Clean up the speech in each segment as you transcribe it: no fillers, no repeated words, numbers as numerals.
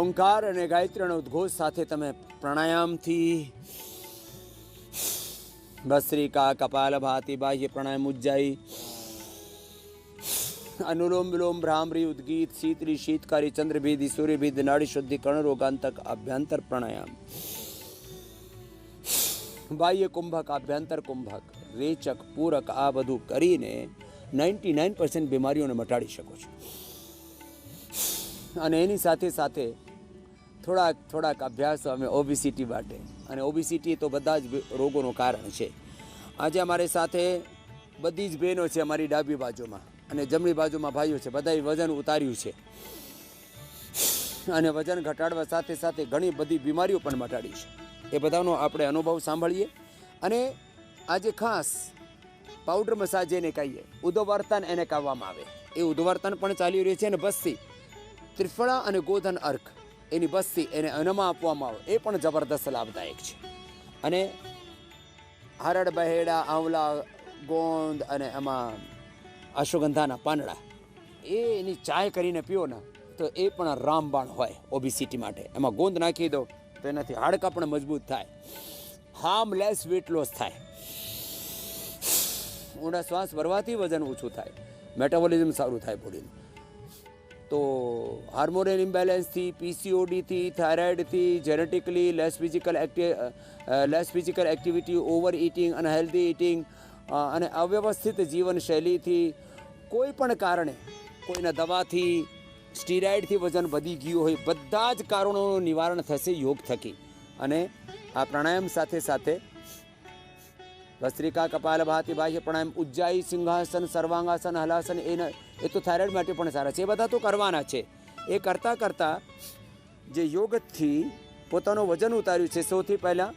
ઓંકાર અને ગાયત્રીના ઉદ્ઘોષ સાથે તમે પ્રાણાયામથી ભસ્ત્રિકા, કપાલભાતિ, બાહ્ય પ્રાણાયામ, ઉજ્જાઈ, अनुलोम विलोम, भ्रामरी, उद्गीत, शीतली, शीतकारी, चंद्रभेदी, सूर्यभेद, नाड़ी शुद्धि, कर्ण रोगांतक, अभ्यंतर प्राणायाम, बाह्य कुंभक, अभ्यंतर कुंभक, रेचक, पूरक आ બધું કરીને 99% બીમારીઓને મટાડી શકો છો. અને એની સાથે સાથે થોડાક અભ્યાસો અમે ઓબેસિટી માટે, અને ઓબેસિટી તો બધા જ રોગોનું કારણ છે. આજે અમારી સાથે બધી જ બહેનો છે, અમારી ડાબી બાજુમાં અને જમણી બાજુમાં ભાઈઓ છે. બધાએ વજન ઉતાર્યું છે અને વજન ઘટાડવા સાથે સાથે ઘણી બધી બીમારીઓ પણ મટાડી છે. એ બધાનો આપણે અનુભવ સાંભળીએ. અને આજે ખાસ પાઉડર મસાજ એને કહીએ, ઉદ્વર્તન એને કહેવામાં આવે, એ ઉદ્વર્તન પણ ચાલી રહ્યું છે. અને બસ્તી ત્રિફળા અને ગોધન અર્ક એની બસ્તી એને અન્નમાં આપવામાં આવે, એ પણ જબરદસ્ત લાભદાયક છે. અને હરડ, બહેડા, આંવલા, ગોંદ અને એમાં અશ્વગંધાના પાંદડા, એની ચાય કરીને પીઓ ને તો એ પણ રામબાણ હોય ઓબેસિટી માટે. એમાં ગોંદ નાખી દો તો એનાથી હાડકાં પણ મજબૂત થાય, હાર્મલેસ વેટ લોસ થાય, ઊંડા શ્વાસ ભરવાથી વજન ઓછું થાય, મેટાબોલિઝમ સારું થાય બોડીનું. તો હાર્મોન ઇમ્બેલેન્સથી, પીસીઓડીથી, થાઇરોઇડથી, genetically less physical activity, over eating, unhealthy eating અને અવ્યવસ્થિત જીવનશૈલીથી, કોઈ પણ કારણે, કોઈના દવાથી, સ્ટીરોઇડથી વજન વધી ગયું હોય, બધા જ કારણોનું નિવારણ થશે યોગ થકી. અને આ પ્રાણાયામ સાથે સાથે ભસ્ત્રિકા, કપાલભાતિ, બાહ્ય પ્રાણાયામ, ઉજ્જાઈ, સિંહાસન, સર્વાંગાસન, હલાસન, એ તો થાઇરોઇડ માટે પણ સારા છે. એ બધા તો કરવાના છે. એ કરતાં કરતાં જે યોગથી પોતાનું વજન ઉતાર્યું છે, સૌથી પહેલાં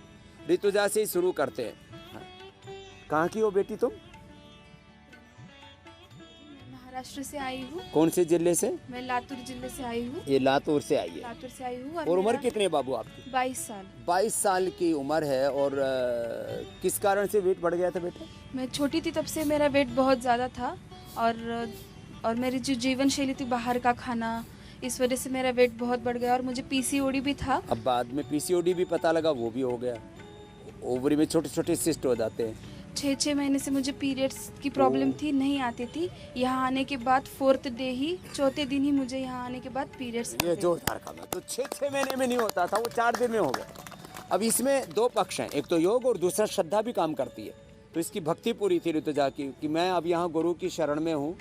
ऋतुजा से शुरू करते हैं. कहाँ की हो बेटी तुम? महाराष्ट्र से आई हूँ. कौन से जिले से? मैं लातूर जिले से आई हूँ. ये लातूर से आई है. लातूर से आई हूँ. और उम्र कितनी है बाबू आपकी? 22 साल. 22 साल की उम्र है. और किस कारण से वेट बढ़ गया था बेटा? मैं छोटी थी तब से मेरा वेट बहुत ज़्यादा था, और मेरी जो जीवन शैली थी, बाहर का खाना, इस वजह से मेरा वेट बहुत बढ़ गया. और मुझे पीसीओडी भी था. अब बाद में पीसीओडी भी पता लगा, वो भी हो गया. ओवरी में छोटे छोटे सिस्ट हो जाते हैं. 6 महीने से मुझे पीरियड्स की प्रॉब्लम थी, नहीं आती थी. यहाँ आने के बाद 4th डे ही, चौथे दिन ही मुझे यहाँ आने के बाद पीरियड्स. ये जोरदार काम है. तो 6 महीने में नहीं होता था, वो 4 दिन में हो गया. अब इसमें 2 पक्ष हैं, एक तो योग और दूसरा श्रद्धा भी काम करती है. तो इसकी भक्ति पूरी थी ऋतुजा की कि मैं अब यहाँ गुरु की शरण में हूँ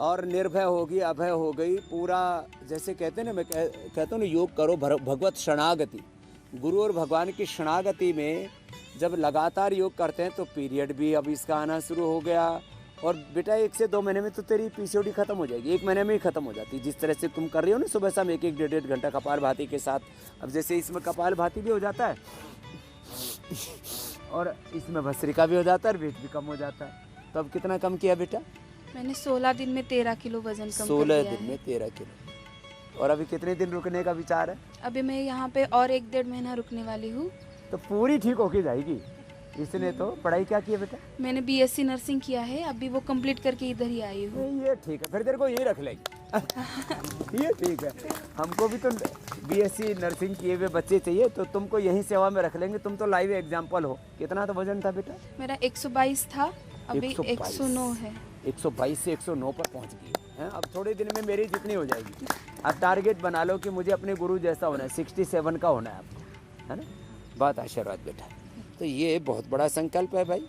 और निर्भय होगी, अभय हो गई पूरा. जैसे कहते हैं ना, मैं कहता हूँ ना, योग करो भगवत शरणागति. गुरु और भगवान की शरणागति में जब लगातार योग करते हैं तो पीरियड भी अब इसका आना शुरू हो गया. और बेटा 1 से 2 महीने में तो तेरी पीसीओडी खत्म हो जाएगी, 1 महीने में ही खत्म हो जाती है. जिस तरह से तुम कर रही हो ना सुबह शाम 1-1, 1.5 घंटा कपालभाति के साथ, अब जैसे इसमें कपालभाति भी हो जाता है और इसमें भस्त्रिका भी हो जाता है और वेट भी कम हो जाता है. तो अब कितना कम किया बेटा? मैंने 16 दिन में 13 किलो वजन कम 16 दिन में 13 किलो. और अभी कितने दिन रुकने का विचार है? अभी मैं यहाँ पे और 1-1.5 महीना रुकने वाली हूँ. तो पूरी ठीक होके जाएगी. इसने तो पढ़ाई क्या की है बेटा? मैंने बीएससी नर्सिंग किया है, अभी वो कंप्लीट करके इधर ही आई हूँ. ये ठीक है, फिर तेरे को यही रख लेंगे. ये ठीक है. हमको भी तो बीएससी नर्सिंग किए हुए बच्चे चाहिए, तो तुमको यही सेवा में रख लेंगे. तुम तो लाइव एग्जाम्पल हो. कितना तो वजन था बेटा? मेरा 122 था, अभी 109 है. 122 से 109 पर पहुँच गई है. अब थोड़े दिन में मेरी जितनी हो जाएगी. अब टारगेट बना लो कि मुझे अपने गुरु जैसा होना है, 67 का होना है आपको, है ना? बहुत आशीर्वाद बेटा. तो ये बहुत बड़ा संकल्प है भाई.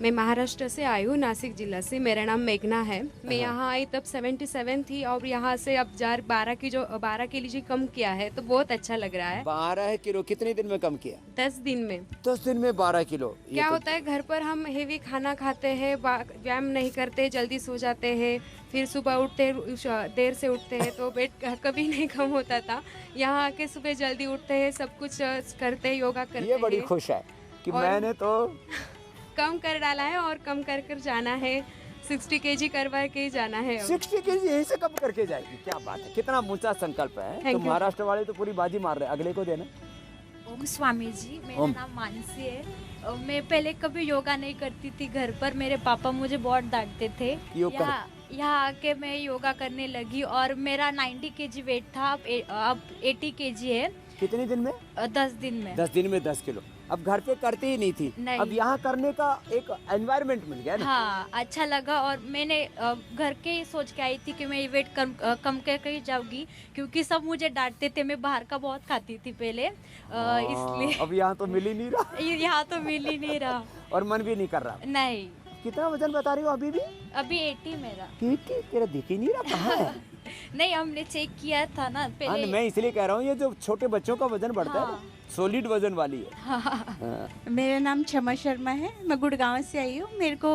मैं महाराष्ट्र से आई हूँ, नासिक जिला से। मेरा नाम मेघना है। मैं यहाँ आई तब 77 थी और यहाँ से अब 12 के लिए कम किया है तो बहुत अच्छा लग रहा है। 12 किलो कितने दिन में कम किया? 10 दिन में। 10 दिन में 12 किलो। क्या होता है, घर पर हम हेवी खाना खाते हैं, व्यायाम नहीं करते, जल्दी सो जाते हैं, फिर सुबह उठते देर से उठते हैं तो वेट कभी नहीं कम होता था। यहाँ आके सुबह जल्दी उठते हैं, सब कुछ करते हैं, योगा करते हैं। ये बड़ी खुश है कि मैंने तो कम कर डाला है और कम कर जाना है। 60 kg करवा के जाना है। 60 केजी यहीं से कम करके जाएगी। क्या बात है, कितना ऊंचा संकल्प है। तो महाराष्ट्र वाले तो पूरी बाजी मार रहे हैं। अगले को देना। ओम स्वामी जी, मेरा नाम मानसी है। मैं पहले कभी योगा नहीं करती थी घर पर। मेरे पापा मुझे बहुत डांटते थे। यहाँ आके मैं योगा करने लगी और मेरा 90 kg वेट था, अब 80 kg है। कितने दिन में? 10 दिन में। 10 दिन में 10 किलो। अब घर पे करती ही नहीं थी, नहीं। अब यहाँ करने का एक एनवायरनमेंट मिल गया ना। हाँ, अच्छा लगा। और मैंने घर के ही सोच के आई थी कि मैं ये वेट कम करके ही जाऊंगी, क्योंकि सब मुझे डांटते थे। मैं बाहर का बहुत खाती थी पहले, इसलिए अब यहाँ तो मिल ही नहीं रहा। यहाँ तो मिल ही नहीं रहा और मन भी नहीं कर रहा। नहीं। कितना वजन बता रही हो अभी भी? अभी 80 मेरा। तेरा दिख ही नहीं रहा। कहाँ है? नहीं, हमने चेक किया था ना पहले। मैं इसलिए कह रहा हूँ, ये जो छोटे बच्चों का वजन बढ़ता है, सॉलिड वजन वाली है। हाँ। मेरा नाम क्षमा शर्मा है। मैं गुड़गांव से आई हूँ। मेरे को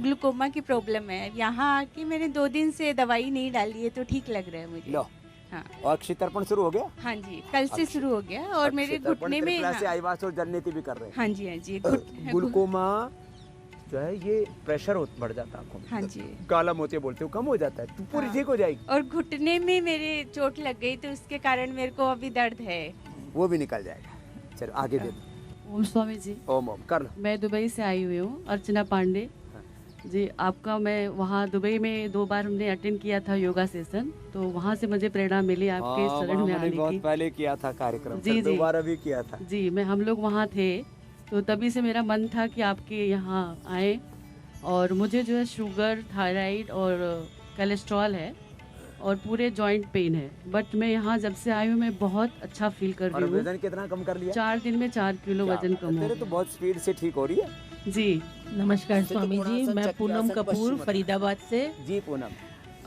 ग्लूकोमा की प्रॉब्लम है। यहाँ आके मैंने 2 दिन से दवाई नहीं डाली है तो ठीक लग रहा है मुझे। लो। हाँ। और अक्षय तर्पण शुरू हो गया? हाँ जी, कल से शुरू हो गया। और मेरे घुटने में से आईवास और जलनेती भी कर रहे हैं। हाँ जी, हाँ जी। ग्लूकोमा जो है ये प्रेशर बढ़ जाता है आंखों में। हाँ जी। काला मोतिया बोलते हो, कम हो जाता है, तू पूरी ठीक हो जाएगी। और घुटने में मेरे चोट लग गई तो उसके कारण मेरे को अभी दर्द है। वो भी निकल जाएगा। चलो आगे दे दो। ओम स्वामी जी। ओम ओम कर लो। मैं दुबई से आई हुई हूँ, अर्चना पांडे जी। आपका मैं वहाँ दुबई में 2 बार हमने अटेंड किया था योगा सेशन, तो वहाँ से मुझे प्रेरणा मिली आपके शरण में आने की। बहुत पहले किया था कार्यक्रम, जी जी, 2 बार अभी किया था जी। हम लोग वहाँ थे तो तभी से मेरा मन था कि आपके यहाँ आए। और मुझे जो है शुगर, थायराइड और कोलेस्ट्रॉल है और पूरे जॉइंट पेन है। बट मैं यहाँ जब से आई हूँ मैं बहुत अच्छा फील कर रही हूँ। वजन कितना कम कर लिया? 4 दिन में 4 किलो वजन कम हो गया। तो बहुत स्पीड से ठीक हो रही है जी। नमस्कार स्वामी जी, मैं पूनम कपूर फरीदाबाद से। जी पूनम।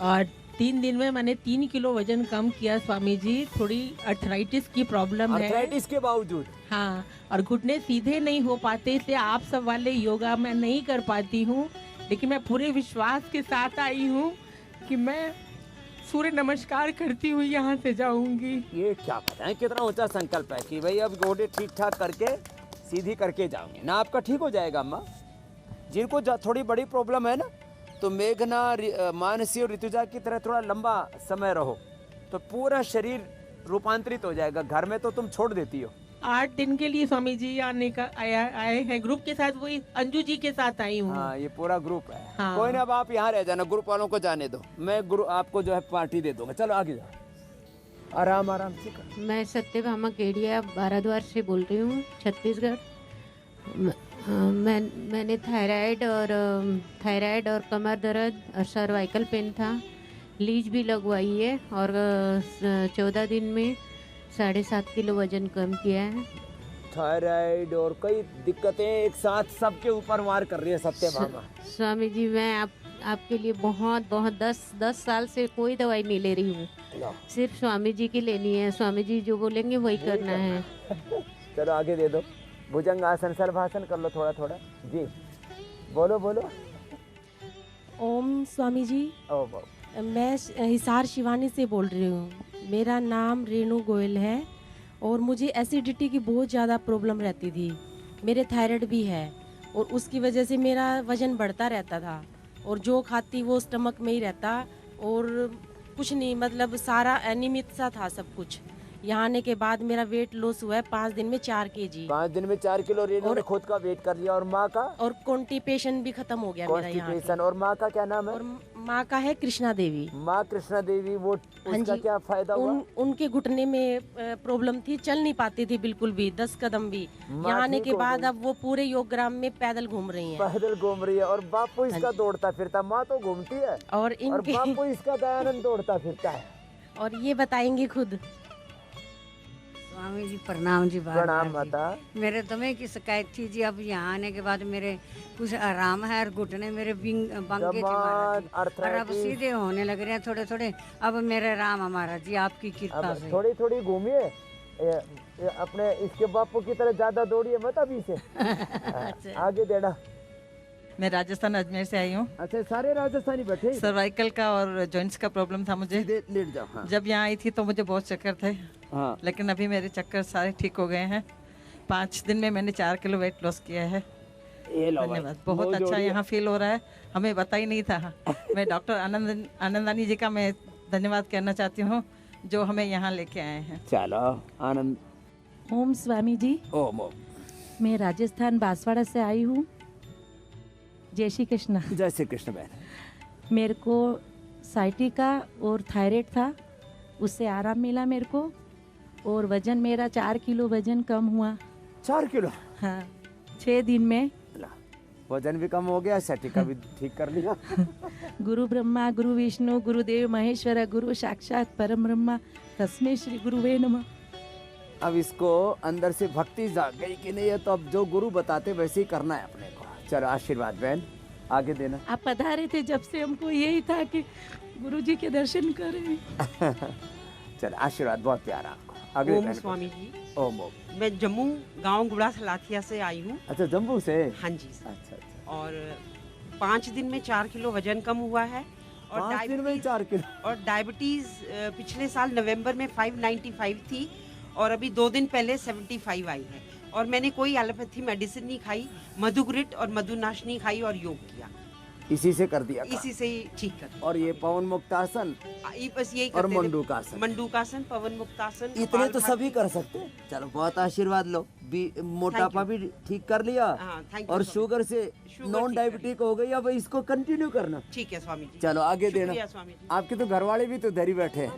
और 3 दिन में मैंने 3 किलो वजन कम किया स्वामी जी। थोड़ी अर्थराइटिस की प्रॉब्लम है। अर्थराइटिस के बावजूद? हाँ, और घुटने सीधे नहीं हो पाते, इसलिए आप सब वाले योगा मैं नहीं कर पाती हूँ। लेकिन मैं पूरे विश्वास के साथ आई हूँ कि मैं सूर्य नमस्कार करती हुई यहाँ से जाऊंगी। ये क्या पता है कितना ऊंचा संकल्प है कि भाई अब गोडे ठीक ठाक करके सीधी करके जाऊंगी ना। आपका ठीक हो जाएगा अम्मा। जिनको थोड़ी बड़ी प्रॉब्लम है ना, तो मेघना, मानसी और ऋतुजा की तरह थोड़ा लंबा समय रहो तो पूरा शरीर रूपांतरित हो जाएगा। घर में तो तुम छोड़ देती हो। 8 दिन के लिए स्वामी जी आने का आए हैं ग्रुप के साथ। वही अंजू जी के साथ आई हूँ। हाँ, ये पूरा ग्रुप है। हाँ। कोई ना, अब आप यहाँ रह जाना, ग्रुप वालों को जाने दो। मैं आपको जो है पार्टी दे दूंगा। चलो आगे जाओ, आराम आराम से कर। मैं सत्यभामा केडिया बाराद्वार से बोल रही हूँ, छत्तीसगढ़। मैंने थायराइड और कमर दर्द और सर्वाइकल पेन था। लीज भी लगवाई है और 14 दिन में 7.5 किलो वजन कम किया है। थायराइड और कई दिक्कतें एक साथ सबके ऊपर वार कर रही है सत्यभामा। स्वामी जी, मैं आपके लिए बहुत 10 साल से कोई दवाई नहीं ले रही हूँ। सिर्फ स्वामी जी की लेनी है। स्वामी जी जो बोलेंगे वही करना है। चलो आगे दे दो। भुजंगासन, सर्वासन कर लो थोड़ा थोड़ा। जी बोलो बोलो। ओम स्वामी जी। मैं हिसार शिवानी से बोल रही हूँ। मेरा नाम रेणु गोयल है और मुझे एसिडिटी की बहुत ज़्यादा प्रॉब्लम रहती थी। मेरे थायराइड भी है और उसकी वजह से मेरा वज़न बढ़ता रहता था और जो खाती वो स्टमक में ही रहता और कुछ नहीं, मतलब सारा एनिमिक सा था सब कुछ। यहाँ आने के बाद मेरा वेट लॉस हुआ है 5 दिन में 4 kg। 5 दिन में 4 किलो रेणु ने खुद का वेट कर लिया। और माँ का? और कॉन्स्टिपेशन भी खत्म हो गया मेरा यहाँ पे। और माँ का क्या नाम है? और माँ का है कृष्णा देवी। माँ कृष्णा देवी, वो उसका क्या फायदा हुआ? उनके घुटने में प्रॉब्लम थी, चल नहीं पाती थी बिल्कुल भी, 10 कदम भी। यहाँ आने के बाद अब वो पूरे योगग्राम में पैदल घूम रही हैं। पैदल घूम रही है। और बापू इसका दौड़ता फिरता। माँ तो घूमती है और बापू इसका दयानंद दौड़ता फिरता है। और ये बताएंगे खुद। स्वामी जी प्रणाम जी। प्रणाम माता। मेरे दमे की शिकायत थी जी, अब यहाँ आने के बाद मेरे कुछ आराम है और घुटने मेरे बंगे थे महाराज जी, और अब सीधे होने लग रहे हैं थोड़े थोड़े। अब मेरे राम हमारा जी आपकी कृपा से। थोड़ी थोड़ी घूमिए, अपने इसके बापू की तरह ज्यादा दौड़िए मत अभी से। आगे देना। मैं राजस्थान अजमेर से आई हूँ। अच्छा, सारे राजस्थानी बैठे। सर्वाइकल का और जॉइंट्स का प्रॉब्लम था मुझे। लेट जाओ। हाँ। जब यहाँ आई थी तो मुझे बहुत चक्कर थे। हाँ। लेकिन अभी मेरे चक्कर सारे ठीक हो गए हैं। 5 दिन में मैंने 4 किलो वेट लॉस किया है। धन्यवाद, बहुत अच्छा यहाँ फील हो रहा है, हमें पता ही नहीं था। मैं डॉक्टर आनंदानी जी का मैं धन्यवाद कहना चाहती हूँ जो हमें यहाँ लेके आए हैं। चलो आनंद। ओम स्वामी जी। ओम ओम। मैं राजस्थान बांसवाड़ा से आई हूँ। जय श्री कृष्ण। जय श्री कृष्ण बहन। मेरे को साइटिका और थायराइड था, उससे आराम मिला मेरे को, और वजन मेरा 4 किलो वजन कम हुआ। 4 किलो? हाँ, 6 दिन में वजन भी कम हो गया, साइटिका भी ठीक कर लिया। गुरु ब्रह्मा गुरु विष्णु गुरुदेव महेश्वर गुरु साक्षात परम ब्रह्मा तस्मै श्री गुरुवे नमः। अब इसको अंदर से भक्ति जाग गई कि नहीं है, तो अब जो गुरु बताते वैसे ही करना है अपने को। चलो आशीर्वाद बहन, आगे देना। आप पधारे थे जब से हमको यही था कि गुरुजी के दर्शन करें। चलो आशीर्वाद, बहुत प्यारा आपको। आगे ओम स्वामी जी। ओम ओम। मैं जम्मू गांव गुड़ा सलाथिया से आई हूँ। अच्छा, जम्मू से? हाँ जी। अच्छा। और 5 दिन में 4 किलो वजन कम हुआ है। और 5 दिन में 4 किलो? और डायबिटीज पिछले साल नवंबर में 595 थी और अभी 2 दिन पहले 75 आई है। और मैंने कोई एलोपैथी मेडिसिन नहीं खाई, मधुग्रिट और मधुनाशनी खाई और योग किया। इसी से कर दिया? इसी से ही ठीक कर। और ये पवन मुक्तासन बस यही और मंडूकासन। मंडूकासन, पवन मुक्तासन, इतने तो सभी कर सकते हैं। चलो बहुत आशीर्वाद लो। मोटापा भी ठीक कर लिया और शुगर से नॉन डायबिटिक हो गई। अब इसको कंटिन्यू करना। ठीक है स्वामी जी। चलो आगे देना। आपके तो घर वाले भी तो धरी बैठे हैं,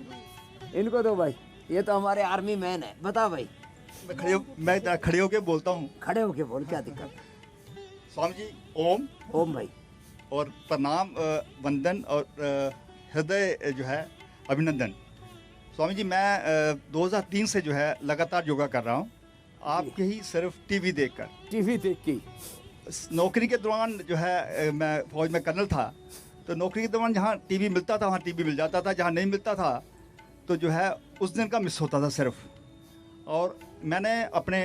इनको दो भाई, ये तो हमारे आर्मी मैन है। बता भाई। मैं खड़े होके बोलता हूँ। खड़े होके बोल, क्या दिक्कत? स्वामी जी ओम। ओम भाई। और प्रणाम, वंदन और हृदय जो है अभिनंदन। स्वामी जी मैं 2003 से जो है लगातार योगा कर रहा हूँ, आपके ही सिर्फ टीवी देखकर। टीवी देख के? नौकरी के दौरान जो है मैं फौज में कर्नल था, तो नौकरी के दौरान जहाँ टीवी मिलता था वहाँ टीवी मिल जाता था, जहाँ नहीं मिलता था तो जो है उस दिन का मिस होता था सिर्फ। और मैंने अपने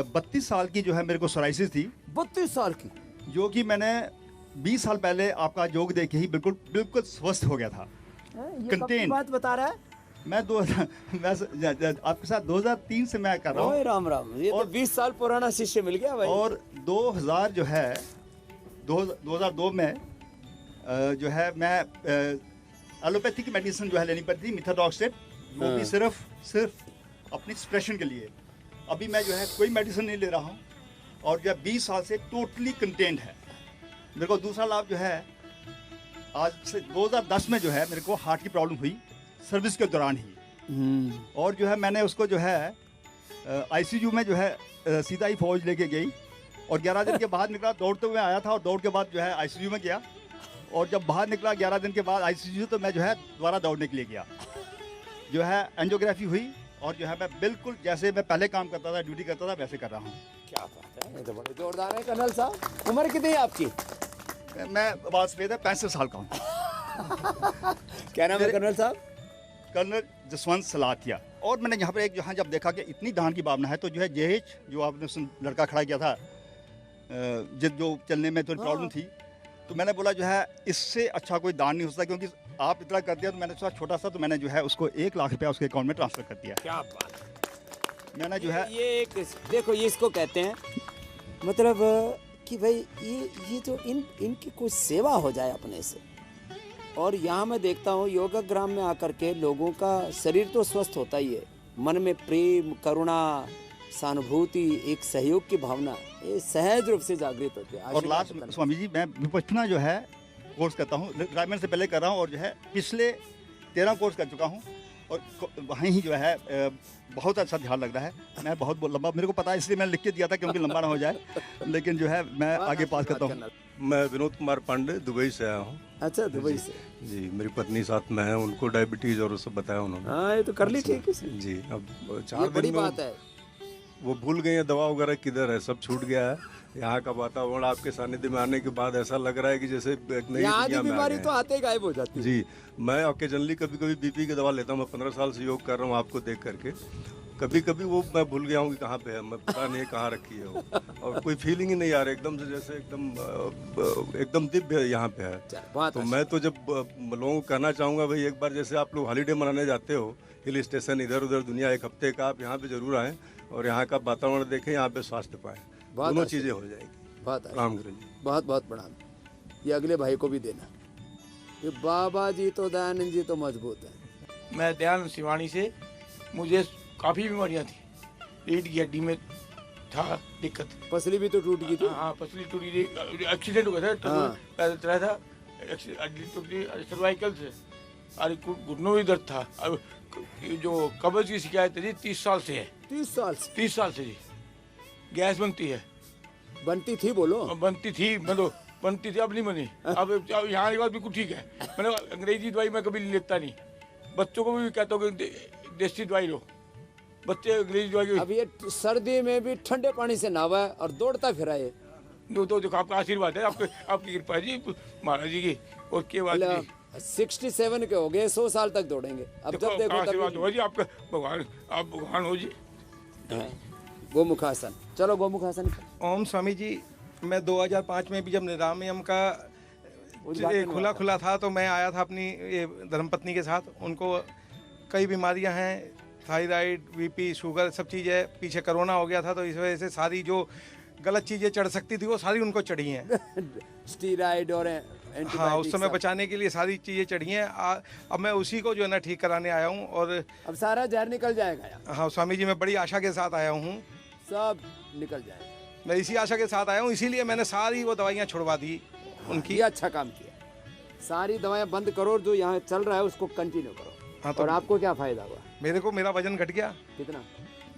32 साल की जो है मेरे को सोराइसिस थी। 32 साल की? जो कि मैंने 20 साल पहले आपका योग देख के ही बिल्कुल स्वस्थ हो गया था। कंटेन बात बता रहा है? मैं आपके साथ 2003 से मैं कर रहा हूँ। राम राम, ये तो 20 साल पुराना शिष्य मिल गया भाई। और 2000 जो है 2002 में जो है मैं एलोपैथी की मेडिसिन जो है लेनी पड़ती थी, मिथाडॉक्सेट, वो भी सिर्फ अपनी एक्सप्रेशन के लिए। अभी मैं जो है कोई मेडिसिन नहीं ले रहा हूँ और जो 20 साल से टोटली कंटेंट है। मेरे को दूसरा लाभ जो है, आज से 2010 में जो है मेरे को हार्ट की प्रॉब्लम हुई सर्विस के दौरान ही। और जो है मैंने उसको जो है आईसीयू में जो है सीधा ही फौज लेके गई और 11 दिन के बाद निकला, दौड़ते हुए आया था और दौड़ के बाद जो है आईसीयू में गया। और जब बाहर निकला 11 दिन के बाद आईसीयू, तो मैं जो है दोबारा दौड़ने के लिए गया। जो है एंजियोग्राफी हुई और जो है मैं बिल्कुल जैसे मैं पहले काम करता था, ड्यूटी करता था, वैसे कर रहा हूँ। क्या बात है, ये तो बड़े जोरदार है कर्नल साहब। उम्र कितनी है आपकी? मैं बात सफेद है 65 साल का हूँ। क्या नाम है कर्नल साहब? कर्नल जसवंत सलाथिया। और मैंने यहाँ पर एक जहाँ जब देखा कि इतनी दान की भावना है, तो जो है जेएच जो आपने लड़का खड़ा किया था, जो चलने में थोड़ी प्रॉब्लम थी, तो मैंने बोला जो है इससे अच्छा कोई दान नहीं हो सकता, क्योंकि आप इतना कर दिया। तो मैंने सोचा छोटा सा, तो मैंने जो है उसको 1 लाख रुपया उसके अकाउंट में ट्रांसफर कर दिया। क्या बात। मैंने जो है ये एक देखो, ये इसको कहते हैं मतलब कि भाई ये जो इनकी कोई सेवा हो जाए अपने से। और यहाँ मैं देखता हूँ योगाग्राम में आकर के लोगों का शरीर तो स्वस्थ होता ही है, मन में प्रेम, करुणा, सहानुभूति, एक सहयोग की भावना ये सहज रूप से जागृत होती है। और लास्ट स्वामी जी, मैं विपश्यना जो है कोर्स करता हूँ, रिटायरमेंट से पहले कर रहा हूँ, और जो है पिछले 13 कोर्स कर चुका हूँ। और वहीं ही जो है बहुत अच्छा ध्यान लग रहा है। मैं बहुत लंबा, मेरे को पता है इसलिए मैंने लिख के दिया था क्योंकि लंबा ना हो जाए, लेकिन जो है मैं आगे पास करता हूँ। मैं विनोद कुमार पांडे दुबई से आया हूँ। अच्छा, दुबई से। जी, मेरी पत्नी साथ में है, उनको डायबिटीज और सब बताया उन्होंने। हाँ, ये तो कर ली ठीक जी। अब 4 ये बड़ी दिन में बात है। वो भूल गई है दवा वगैरह किधर है, सब छूट गया है। यहाँ का वातावरण आपके सानिध्य में आने के बाद ऐसा लग रहा है कि जैसे एक नई यहाँ की दुनिया में आ बीमारी गए तो हैं। आते ही गायब हो जाती है। जी, मैं ऑकेजनली कभी कभी बीपी की दवा लेता हूँ। मैं 15 साल से योग कर रहा हूँ आपको देख करके। कभी कभी वो मैं भूल गया हूँ कि कहाँ पे है, मैं पता नहीं कहाँ रखी है वो। और कोई फीलिंग ही नहीं आ रही, एकदम से जैसे एकदम दिव्य यहाँ पे है। तो मैं तो जब लोगों को कहना चाहूँगा भाई, एक बार जैसे आप लोग हॉलीडे मनाने जाते हो हिल स्टेशन इधर उधर दुनिया, एक हफ्ते का आप यहाँ पे जरूर आएँ और यहाँ का वातावरण देखें, यहाँ पे स्वास्थ्य पाएँ, दोनों चीज़ें हो जाएगी। बहुत राम गुरु जी, बहुत बहुत प्रणाम। ये अगले भाई को भी देना। ये बाबा जी तो दयानंद जी तो मजबूत है। मैं दयानंद शिवानी से, मुझे काफ़ी बीमारियाँ थी। रीढ़ की हड्डी में था दिक्कत, पसली भी तो टूट गई थी। हाँ, पसली टूटी थी, एक्सीडेंट हो गया था। हाँ। पैदल चला था, हड्डी टूटी, सर्वाइकल से, और घुटनों में दर्द था। अब जो कब्ज की शिकायत थी 30 साल से है। 30 साल से? 30 साल से जी। गैस बनती है। बनती थी बोलो? बनती थी, मतलब बनती थी, अब नहीं बनी। अब यहाँ के बाद बिल्कुल ठीक है। मैंने अंग्रेजी दवाई मैं कभी लेता नहीं, बच्चों को भी कहता हूँ कि देसी दवाई लो, बच्चे अंग्रेजी दवाई। अब ये सर्दी में भी ठंडे पानी से नहावा है और दौड़ता फिरा है। तो देखो, आपका आशीर्वाद है, आपकी कृपा है जी महाराज जी की। और के बाद 67 के हो गए, 100 साल तक दौड़ेंगे। अब जब देखो आशीर्वाद होगा जी आपका, भगवान, आप भगवान हो जी। गोमुखासन, चलो गोमुखासन। ओम स्वामी जी, मैं 2005 में भी जब निरामयम का खुला था तो मैं आया था अपनी धर्मपत्नी के साथ। उनको कई बीमारियां हैं, थायराइड, बीपी, शुगर, सब चीज़ें। पीछे कोरोना हो गया था तो इस वजह से सारी जो गलत चीज़ें चढ़ सकती थी वो सारी उनको चढ़ी हैं। स्टीराइड और हाँ, उस समय बचाने के लिए सारी चीज़ें चढ़ी हैं। अब मैं उसी को जो है ना ठीक कराने आया हूँ। और अब सारा जहर निकल जाएगा। हाँ स्वामी जी, मैं बड़ी आशा के साथ आया हूँ। सब निकल जाएगा। मैं इसी आशा के साथ आया हूँ, इसीलिए मैंने सारी वो दवाइयाँ छुड़वा दी उनकी। ये अच्छा काम किया। सारी दवाइयाँ बंद करो, जो यहाँ चल रहा है उसको कंटिन्यू करो। हाँ, तो और आपको क्या फायदा हुआ? मेरा वजन घट गया। कितना?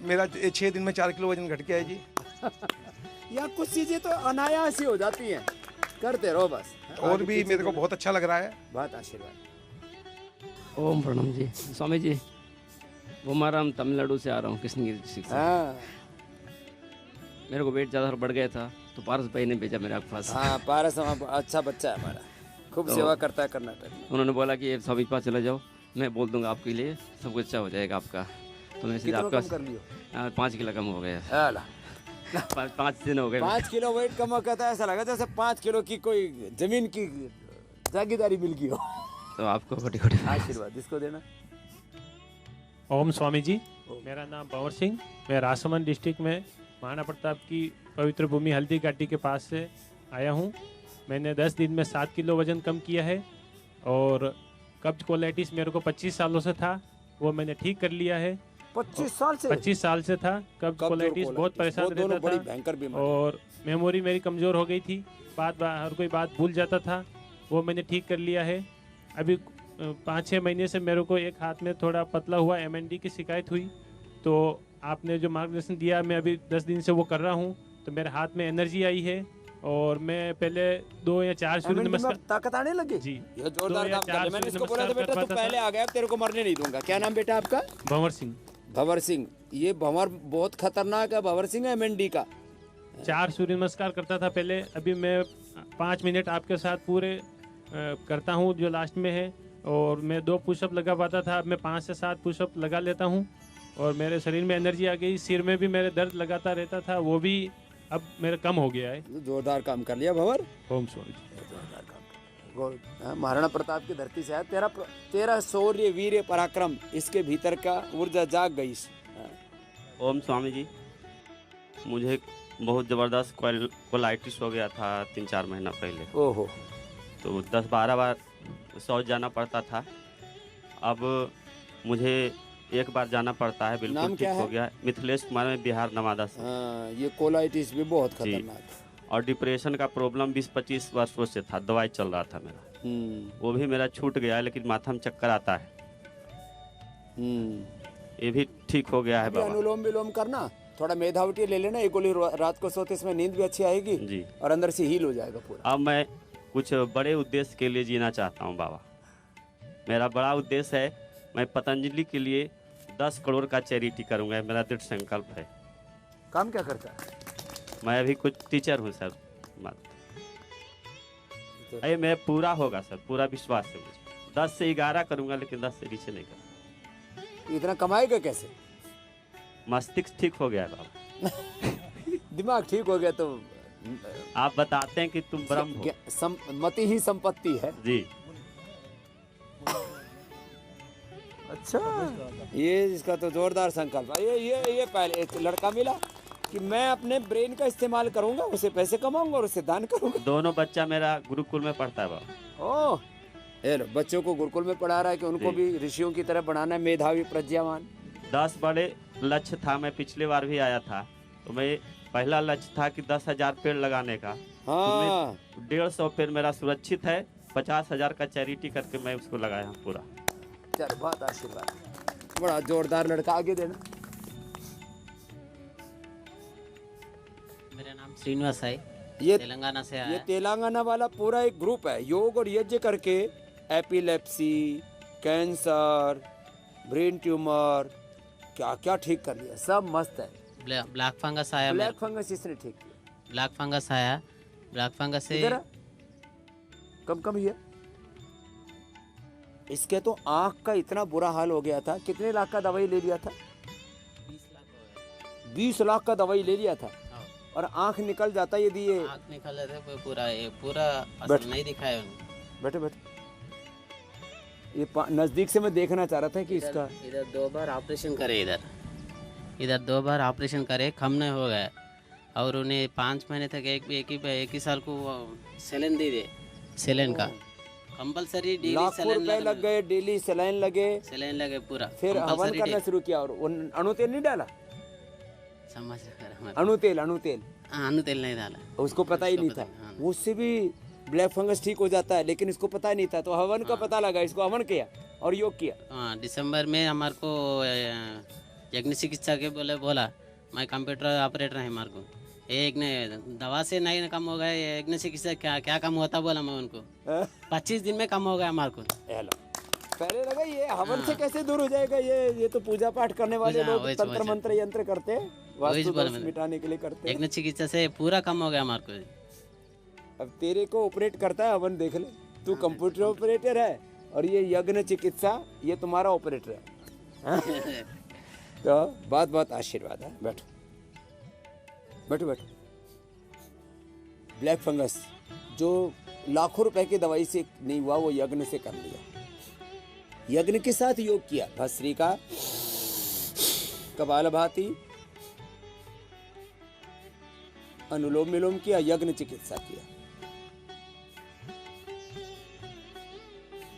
मेरा 6 दिन में 4 किलो वजन घट गया है जी। या कुछ चीजें तो अनायास ही हो जाती हैं, करते रहो बस। और भी मेरे को बहुत अच्छा लग रहा है। बहुत आशीर्वाद। ओम प्रणम जी। स्वामी जी, वो माराम तमिलनाडु से आ रहा हूँ, कृष्णगिरी डिस्ट्रिक्ट से। मेरे को वेट ज़्यादा बढ़ गया था तो पारस भाई ने भेजा मेरे पास। हाँ, पारस अच्छा बच्चा है हमारा, खूब तो सेवा करता है कर्नाटक में। उन्होंने बोला कि स्वामी के पास चले जाओ, मैं बोल दूंगा आपके लिए, सब कुछ अच्छा हो जाएगा आपका। तो मैं सीधे आपका 5 किलो कम हो गया। 5 दिन हो गए। 5 किलो वेट कम करता है, ऐसा लगा जैसे 5 किलो की कोई जमीन की जागीदारी मिल गई हो। तो आपको कोटि आशीर्वाद इसको देना। ओम स्वामी जी, मेरा नाम भंवर सिंह, मैं राजसमंद डिस्ट्रिक्ट में महाराणा प्रताप की पवित्र भूमि हल्दी घाटी के पास से आया हूँ। मैंने 10 दिन में 7 किलो वजन कम किया है। और कब्ज कोलाइटिस मेरे को 25 सालों से था, वो मैंने ठीक कर लिया है। 25 साल से? 25 साल से था कब्ज कोलाइटिस, बहुत परेशान रहता था। और मेमोरी मेरी कमज़ोर हो गई थी, हर कोई बात भूल जाता था, वो मैंने ठीक कर लिया है। अभी 5-6 महीने से मेरे को एक हाथ में थोड़ा पतला हुआ MND की शिकायत हुई, तो आपने जो मार्गदर्शन दिया मैं अभी 10 दिन से वो कर रहा हूँ, तो मेरे हाथ में एनर्जी आई है। और मैं पहले 2 या 4 सूर्य नमस्कार, ताकत आने लगी जी। ये जोरदार काम कर। मैंने इसको बोला था बेटा तू पहले आ गया, तेरे को मरने नहीं दूंगा। क्या नाम बेटा आपका? भंवर सिंह। भंवर सिंह, ये भंवर बहुत खतरनाक है। भंवर सिंह है MND का। 4 सूर्य नमस्कार करता था पहले, अभी मैं 5 मिनट आपके साथ पूरे करता हूँ जो लास्ट में है। और मैं 2 पुशअप लगा पाता था, अब मैं 5 से 7 पुशअप लगा लेता हूँ। और मेरे शरीर में एनर्जी आ गई। सिर में भी मेरे दर्द लगाता रहता था, वो भी अब मेरा कम हो गया है। जोरदार काम कर लिया भंवर। ओम स्वामी। जोरदार काम। महाराणा प्रताप की धरती से है। तेरा शौर्य, वीर्य, पराक्रम, इसके भीतर का ऊर्जा जाग गई। ओम स्वामी जी, मुझे बहुत ज़बरदस्त कोलाइटिस हो गया था 3-4 महीना पहले। ओहो। तो 10-12 बार शौच जाना पड़ता था। अब मुझे एक बार जाना पड़ता है, बिल्कुल ठीक हो गया। मिथिलेश कुमार में बिहार नवादा से। ये कोलाइटिस भी बहुत खतरनाक है। और डिप्रेशन का प्रॉब्लम 20-25 वर्षों से था, दवाई चल रहा था मेरा, वो भी मेरा छूट गया है, लेकिन माथा में चक्कर आता है, ये भी ठीक हो गया है बाबा। अनुलोम विलोम करना, थोड़ा मेधाविटी ले लेना, एक गोली रात को सोते इसमें नींद भी अच्छी आएगी जी, और अंदर से हील हो जाएगा पूरा। अब मैं कुछ बड़े उद्देश्य के लिए जीना चाहता हूँ बाबा। मेरा बड़ा उद्देश्य है, मैं पतंजलि के लिए 10 करोड़ का चैरिटी करूँगा, मेरा दृढ़ संकल्प है। काम क्या करता है? मैं अभी कुछ टीचर हूँ सर। अरे मैं पूरा होगा सर, पूरा विश्वास है मुझे। 10 से 11 करूँगा, लेकिन 10 से नीचे नहीं करूँगा। इतना कमाएगा कैसे? मस्तिष्क ठीक हो गया है बाबा। दिमाग ठीक हो गया तो आप बताते हैं कि तुम ब्रह्म हो। मति ही संपत्ति है जी। अच्छा, ये इसका तो जोरदार संकल्प है। ये पहले एक लड़का मिला कि मैं अपने ब्रेन का इस्तेमाल करूंगा, उसे पैसे कमाऊंगा और उसे दान करूंगा। दोनों बच्चा मेरा गुरुकुल में पढ़ता है बाबा। ओह, ये लो, बच्चों को गुरुकुल में पढ़ा रहा है कि उनको भी ऋषियों की तरह बनाना है, मेधावी प्रज्ञावान। 10 बड़े लक्ष्य था। मैं पिछले बार भी आया था, तो मैं पहला लक्ष्य था कि 10,000 पेड़ लगाने का। हाँ। 150 पेड़ मेरा सुरक्षित है, 50,000 का चैरिटी करके मैं उसको लगाया हूँ पूरा। चल, बहुत आशीर्वाद, बड़ा जोरदार लड़का। आगे देना। मेरा नाम श्रीनिवास है, ये तेलंगाना से आया ये है। तेलंगाना वाला पूरा एक ग्रुप है। योग और यज्ञ करके एपिलेप्सी, कैंसर, ब्रेन ट्यूमर, क्या क्या ठीक कर लिया, सब मस्त है। ब्लैक फंगस आया। ब्लैक फंगस इसने ठीक किया। ब्लैक फंगस आया, ब्लैक फंगस से कम ही है। इसके तो आँख का इतना बुरा हाल हो गया था। कितने लाख का दवाई ले लिया था? 20 लाख का दवाई ले लिया था, और आँख निकल जाता यदि ये आँख निकल जाता है पूरा असर नहीं दिखाया उन्होंने। बैठे ये नजदीक से मैं देखना चाह रहा था कि इसका इधर 2 बार ऑपरेशन करे, इधर 2 बार ऑपरेशन करे, कम नहीं हो गया। और उन्हें 5 महीने तक एक ही साल को सेलेन दे दे, सेलेन का कंपलसरी डेली लाखों रुपए लग गए, डेली सेलाइन लगे पूरा। फिर हवन करना शुरू किया और अणु तेल नहीं डाला। समझ अणु तेल नहीं डाला, उसको पता ही नहीं था। उससे भी ब्लैक फंगस ठीक हो जाता है, लेकिन इसको पता नहीं था। तो हवन का पता लगा, इसको हवन किया और योग किया। हाँ, दिसंबर में हमारे को यज्ञ चिकित्सा के बोला मैं कंप्यूटर ऑपरेटर है हमारे को। एक ने दवा से नहीं कम हो गया, यज्ञ चिकित्सा क्या कम होता बोला मैं उनको। 25 दिन में कम हो गया हमारे को। पहले लगा ये हवन से कैसे दूर हो जाएगा, ये तो पूजा पाठ करने वाले लोग तंत्र मंत्र यंत्र करते हैं, वास्तु दोष मिटाने के लिए करते हैं। यज्ञ चिकित्सा से पूरा कम हो गया हमारे को। अब तेरे को ऑपरेट करता है हवन, देख ले। तू कंप्यूटर ऑपरेटर है और ये यज्ञ चिकित्सा ये तुम्हारा ऑपरेटर है। तो बहुत आशीर्वाद है। बैठो। ब्लैक फंगस जो लाखों रुपए की दवाई से नहीं हुआ, वो यज्ञ से कर लिया। यज्ञ के साथ योग किया, भस्त्रिका, कपालभाति, अनुलोम विलोम किया, यज्ञ चिकित्सा किया।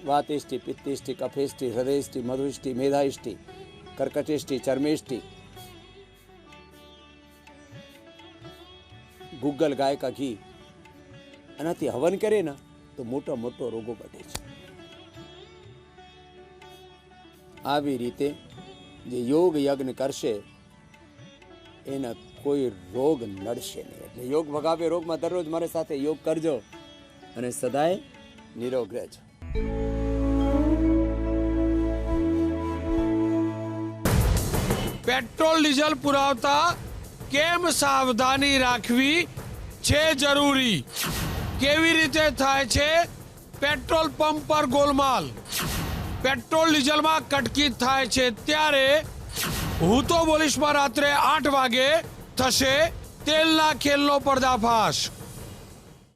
वातेष्टि, पित्तेष्टि, कफेष्टि, हृदयष्टि, मधुष्टि, मेधाष्टि, कर्कटेष्टि, चर्मेष्टि, गुग्गल गाय का घी एनाथी हवन करे ना तो मोटो मोटो रोगो बटे छे। આવી રીતે જે યોગ યજ્ઞ કરશે એના કોઈ રોગ નડશે નહીં। એટલે યોગ ભગાવે રોગમાં દરરોજ મારી સાથે योग કરજો અને સદાય નિરોગ રહેજો। પેટ્રોલ ડીઝલ પુરાવતા કેમ સાવધાની રાખવી છે જરૂરી? કેવી રીતે થાય છે પેટ્રોલ પંપ પર ગોલમાલ? પેટ્રોલ ડીઝલમાં કટકી થાય છે ત્યારે હું તો બોલીશમાં રાત્રે 8 વાગે થશે તેલના ખેલનો પર્દાફાશ।